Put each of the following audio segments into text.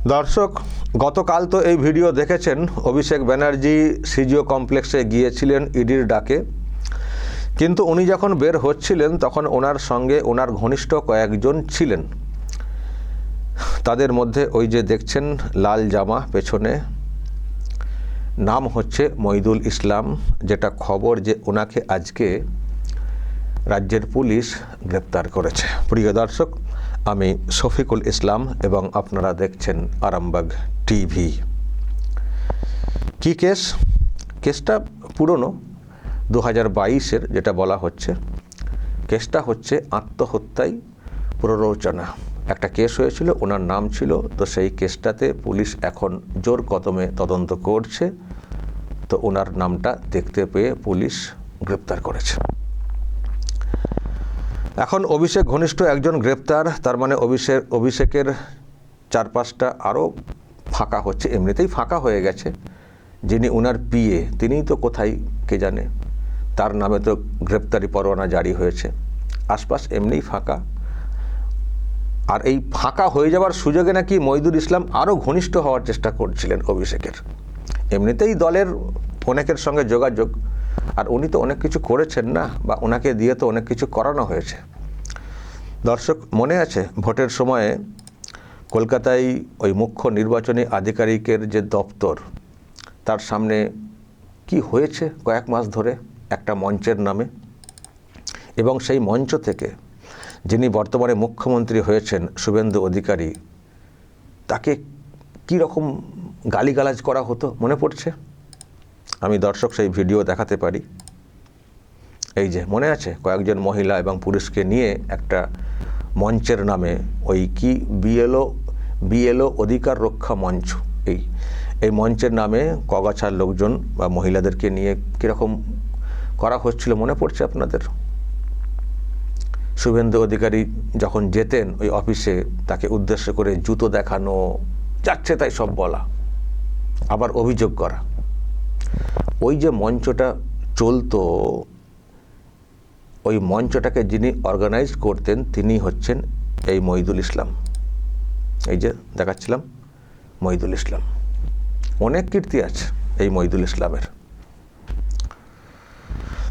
দর্শক, গতকাল তো এই ভিডিও দেখেছেন। অভিষেক ব্যানার্জি সিজিও কমপ্লেক্সে গিয়েছিলেন ইডির ডাকে, কিন্তু উনি যখন বের হচ্ছিলেন তখন ওনার সঙ্গে ওনার ঘনিষ্ঠ কয়েকজন ছিলেন। তাদের মধ্যে ওই যে দেখছেন লাল জামা পেছনে, নাম হচ্ছে মইদুল ইসলাম, যেটা খবর যে ওনাকে আজকে রাজ্যের পুলিশ গ্রেপ্তার করেছে। প্রিয় দর্শক, আমি শফিকুল ইসলাম এবং আপনারা দেখছেন আরামবাগ টিভি। কি কেস? কেসটা পুরনো 2022-এর, যেটা বলা হচ্ছে। কেসটা হচ্ছে আত্মহত্যায় প্ররোচনা। একটা কেস হয়েছিল, ওনার নাম ছিল। তো সেই কেসটাতে পুলিশ এখন জোর কদমে তদন্ত করছে। তো ওনার নামটা দেখতে পেয়ে পুলিশ গ্রেপ্তার করেছে। এখন অভিষেক ঘনিষ্ঠ একজন গ্রেপ্তার, তার মানে অভিষেকের চারপাশটা আরও ফাঁকা হচ্ছে। এমনিতেই ফাঁকা হয়ে গেছে। যিনি ওনার পিএ, তিনিই তো কোথায় কে জানে, তার নামে তো গ্রেপ্তারি পরোয়ানা জারি হয়েছে। আশপাশ এমনিই ফাঁকা। আর এই ফাঁকা হয়ে যাওয়ার সুযোগে নাকি মইদুল ইসলাম আরও ঘনিষ্ঠ হওয়ার চেষ্টা করছিলেন অভিষেকের। এমনিতেই দলের অনেকের সঙ্গে যোগাযোগ, আর উনি তো অনেক কিছু করেছেন না, বা ওনাকে দিয়ে তো অনেক কিছু করানো হয়েছে। দর্শক, মনে আছে ভোটের সময়ে কলকাতায় ওই মুখ্য নির্বাচনী আধিকারিকের যে দপ্তর, তার সামনে কি হয়েছে কয়েক মাস ধরে একটা মঞ্চের নামে, এবং সেই মঞ্চ থেকে যিনি বর্তমানে মুখ্যমন্ত্রী হয়েছেন শুভেন্দু অধিকারী, তাকে কি রকম গালিগালাজ করা হতো মনে পড়ছে? আমি দর্শক সেই ভিডিও দেখাতে পারি। এই যে মনে আছে, কয়েকজন মহিলা এবং পুরুষকে নিয়ে একটা মঞ্চের নামে, ওই কি বিএলও অধিকার রক্ষা মঞ্চ, এই মঞ্চের নামে কগাছার লোকজন বা মহিলাদেরকে নিয়ে কীরকম করা হচ্ছিল মনে পড়ছে আপনাদের? শুভেন্দু অধিকারী যখন যেতেন ওই অফিসে, তাকে উদ্দেশ্য করে জুতো দেখানো, যাচ্ছে তাই সব বলা, আবার অভিযোগ করা। ওই যে মঞ্চটা চলতো, ওই মঞ্চটাকে যিনি অর্গানাইজ করতেন তিনি হচ্ছেন এই মইদুল ইসলাম। এই যে দেখাচ্ছিলাম মইদুল ইসলাম। অনেক কীর্তি আছে এই মইদুল ইসলামের।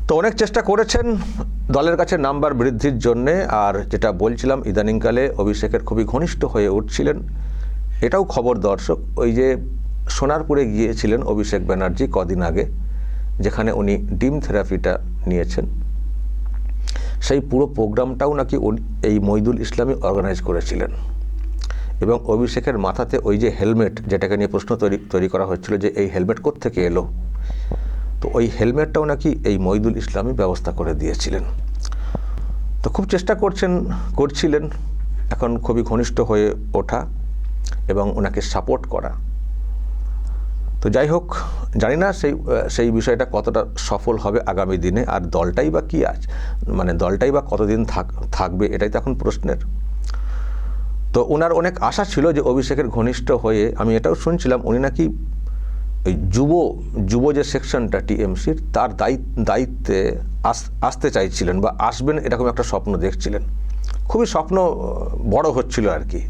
তো অনেক চেষ্টা করেছেন দলের কাছে নাম্বার বৃদ্ধির জন্যে। আর যেটা বলছিলাম, ইদানিংকালে অভিষেকের খুবই ঘনিষ্ঠ হয়ে উঠছিলেন। এটাও খবর দর্শক, ওই যে সোনারপুরে গিয়েছিলেন অভিষেক ব্যানার্জি কদিন আগে, যেখানে উনি ডিম থেরাপিটা নিয়েছেন, সেই পুরো প্রোগ্রামটাও নাকি এই মইদুল ইসলামই অর্গানাইজ করেছিলেন। এবং অভিষেকের মাথাতে ওই যে হেলমেট, যেটাকে নিয়ে প্রশ্ন তৈরি করা হচ্ছিল যে এই হেলমেট কোত্থেকে এলো, তো ওই হেলমেটটাও নাকি এই মইদুল ইসলামই ব্যবস্থা করে দিয়েছিলেন। তো খুব চেষ্টা করছিলেন এখন খুবই ঘনিষ্ঠ হয়ে ওঠা এবং ওনাকে সাপোর্ট করা। তো যাই হোক, জানি না সেই বিষয়টা কতটা সফল হবে আগামী দিনে। আর দলটাই বা কী আছে, মানে দলটাই বা কতদিন থাকবে, এটাই তো এখন প্রশ্নের। তো ওনার অনেক আশা ছিল যে অভিষেকের ঘনিষ্ঠ হয়ে, আমি এটাও শুনছিলাম উনি নাকি ওই যুব যে সেকশনটা টিএমসির, তার দায়িত্বে আসতে চাইছিলেন বা আসবেন, এরকম একটা স্বপ্ন দেখছিলেন। খুবই স্বপ্ন বড় হচ্ছিল আর কি।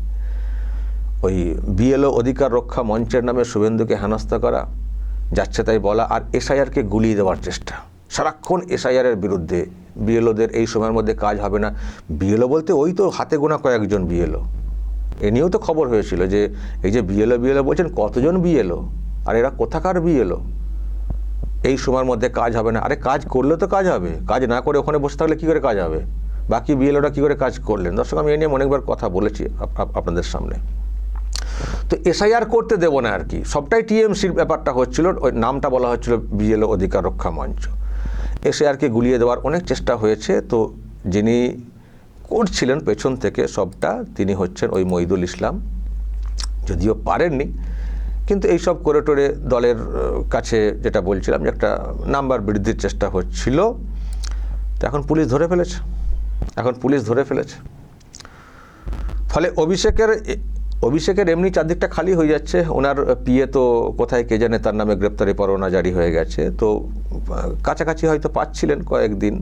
ওই বিএলও অধিকার রক্ষা মঞ্চের নামে শুভেন্দুকে হেনস্থা করা, যাচ্ছে তাই বলা, আর এসআইআরকে গুলিয়ে দেওয়ার চেষ্টা। সারাক্ষণ এসআইআরের বিরুদ্ধে, বিএলওদের এই সময়ের মধ্যে কাজ হবে না। বিএলও বলতে ওই তো হাতে গোনা কয়েকজন বিএলও। এ নিয়েও তো খবর হয়েছিল যে এই যে বিএলও বলছেন, কতজন বিএলও, আর এরা কোথাকার বিএলও, এই সময়ের মধ্যে কাজ হবে না। আরে কাজ করলে তো কাজ হবে, কাজ না করে ওখানে বসে থাকলে কী করে কাজ হবে? বাকি বিএলওরা কী করে কাজ করলেন? দর্শক, আমি এ নিয়ে অনেকবার কথা বলেছি আপনাদের সামনে। তো এসআইআর করতে দেব না আর কি, সবটাই টিএমসির ব্যাপারটা হচ্ছিল। ওই নামটা বলা হচ্ছিল বিএলও অধিকার রক্ষা মঞ্চ। এসআইআরকে গুলিয়ে দেওয়ার অনেক চেষ্টা হয়েছে। তো যিনি করছিলেন পেছন থেকে সবটা, তিনি হচ্ছেন ওই মইদুল ইসলাম। যদিও পারেননি, কিন্তু এইসব করে টোরে দলের কাছে, যেটা বলছিলাম, যে একটা নাম্বার বৃদ্ধির চেষ্টা হচ্ছিল। তো এখন পুলিশ ধরে ফেলেছে। ফলে অভিষেকের এমনি চারদিকটা খালি হয়ে যাচ্ছে। ওনার পিএ তো কোথায় কে জানে, তার নামে গ্রেপ্তারি পরোয়ানা জারি হয়ে গেছে। তো কাছাকাছি হয়তো পাচ্ছিলেন কয়েকদিন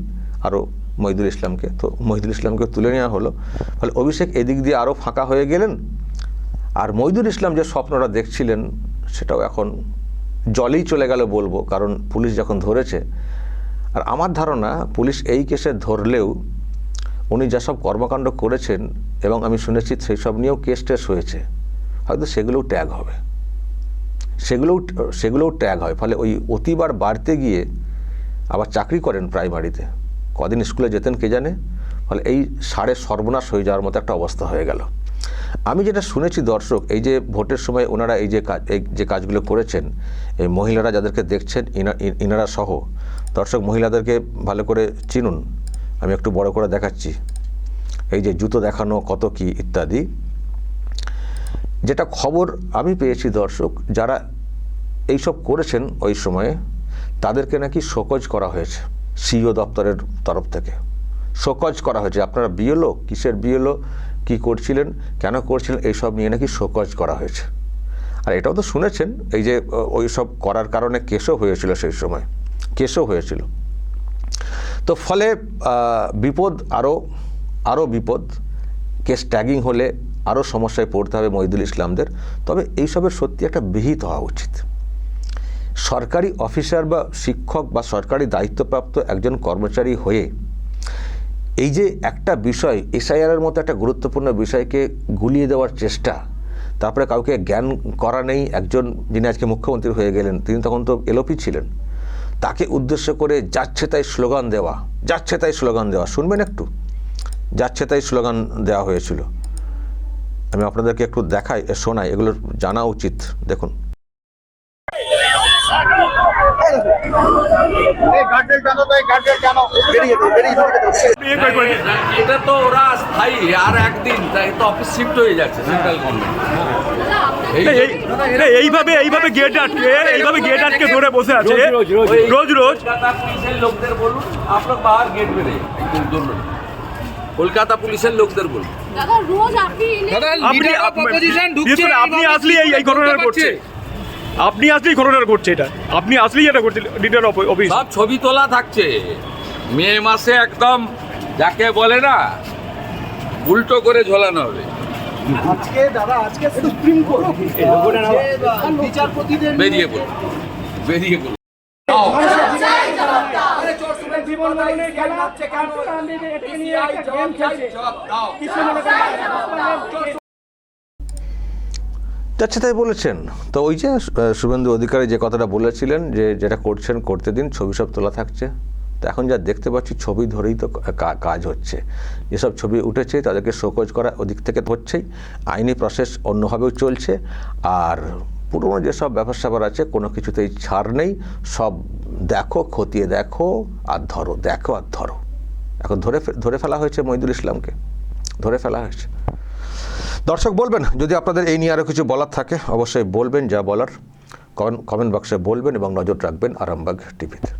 আরও মইদুল ইসলামকে, তো মইদুল ইসলামকে তুলে নেওয়া হলো। ফলে অভিষেক এদিক দিয়ে আরও ফাঁকা হয়ে গেলেন। আর মইদুল ইসলাম যে স্বপ্নটা দেখছিলেন সেটাও এখন জলেই চলে গেল বলবো, কারণ পুলিশ যখন ধরেছে। আর আমার ধারণা পুলিশ এই কেসে ধরলেও উনি যেসব কর্মকাণ্ড করেছেন এবং আমি শুনেছি সেই সব নিয়েও কেস টেস হয়েছে, হয়তো সেগুলোও ট্যাগ হবে, সেগুলোও ট্যাগ হয়। ফলে ওই অতিবার বাড়তে গিয়ে আবার চাকরি করেন প্রাইমারিতে, কদিন স্কুলে যেতেন কে জানে। ফলে এই সাড়ে সর্বনাশ হয়ে যাওয়ার মতো একটা অবস্থা হয়ে গেল। আমি যেটা শুনেছি দর্শক, এই যে ভোটের সময় ওনারা এই যে কাজগুলো করেছেন, এই মহিলারা যাদেরকে দেখছেন ইনারা সহ, দর্শক মহিলাদেরকে ভালো করে চিনুন, আমি একটু বড় করে দেখাচ্ছি। এই যে জুতো দেখানো, কত কি ইত্যাদি। যেটা খবর আমি পেয়েছি দর্শক, যারা এইসব করেছেন ওই সময়ে তাদেরকে নাকি শোকজ করা হয়েছে সিইও দপ্তরের তরফ থেকে, শোকজ করা হয়েছে। আপনারা বিএলও, কিসের বিএলও, কী করছিলেন, কেন করছিলেন, এইসব নিয়ে নাকি শোকজ করা হয়েছে। আর এটাও তো শুনেছেন এই যে ওই সব করার কারণে কেসও হয়েছিল, সেই সময় কেসও হয়েছিল। তো ফলে বিপদ, আরও বিপদ, কেস ট্যাগিং হলে আরও সমস্যায় পড়তে হবে মইদুল ইসলামদের। তবে এইসবের সত্যি একটা বিহিত হওয়া উচিত। সরকারি অফিসার বা শিক্ষক বা সরকারি দায়িত্বপ্রাপ্ত একজন কর্মচারী হয়ে এই যে একটা বিষয়, এসআইআরের মতো একটা গুরুত্বপূর্ণ বিষয়কে গুলিয়ে দেওয়ার চেষ্টা, তারপরে কাউকে জ্ঞান করা নেই। একজন যিনি আজকে মুখ্যমন্ত্রী হয়ে গেলেন, তিনি তখন তো এলওপি ছিলেন, তাকে উদ্দেশ্য করে যাচ্ছে তাই স্লোগান দেওয়া, শুনবেন একটু, যাচ্ছে তাই স্লোগান দেওয়া হয়েছিল। আমি আপনাদেরকে একটু দেখাই, শোনাই, এগুলো জানা উচিত। দেখুন, এটা তো ওরা স্থায়ী, আর একদিন তো অফিস শিফট হয়ে যাচ্ছে সেন্ট্রাল গভর্নমেন্ট। এইভাবে গেট আটকে ধরে বসে আছে রোজ। কলকাতা পুলিশের লোকদের বলুন, আপনার বাহার গেট বেড়ে কলকাতা পুলিশের লোকদের বলুন। আপনি আসলে এই ঘটনাটা করছে, এটা আপনি আসলেই এটা করছে লিডার অফিস। সব ছবি তোলা থাকছে, মে মাসে একদম যাকে বলে না উল্টো করে ঝোলানো হবে। আজকে সুপ্রিম কোর্ট বিচারপতিদের বেরিয়ে পড়ুন। যাচ্ছে তাই বলেছেন। তো ওই যে শুভেন্দু অধিকারী যে কথাটা বলেছিলেন, যে যেটা করছেন করতে দিন, ছবি সব তোলা থাকছে। তো এখন যা দেখতে পাচ্ছি ছবি ধরেই তো কাজ হচ্ছে। যেসব ছবি উঠেছে তাদেরকে শোকজ করা ওদিক থেকে হচ্ছেই, আইনি প্রসেস অন্যভাবেও চলছে। আর পুরনো যেসব ব্যাপার স্যাপার আছে কোনো কিছুতেই ছাড় নেই, সব দেখো, খতিয়ে দেখো আর ধরো, এখন ধরে ফেলা হয়েছে মইদুল ইসলামকে, ধরে ফেলা হয়েছে। দর্শক বলবেন যদি আপনাদের এই নিয়ে আরও কিছু বলার থাকে, অবশ্যই বলবেন, যা বলার কমেন্ট বক্সে বলবেন এবং নজর রাখবেন আরামবাগ টিভিতে।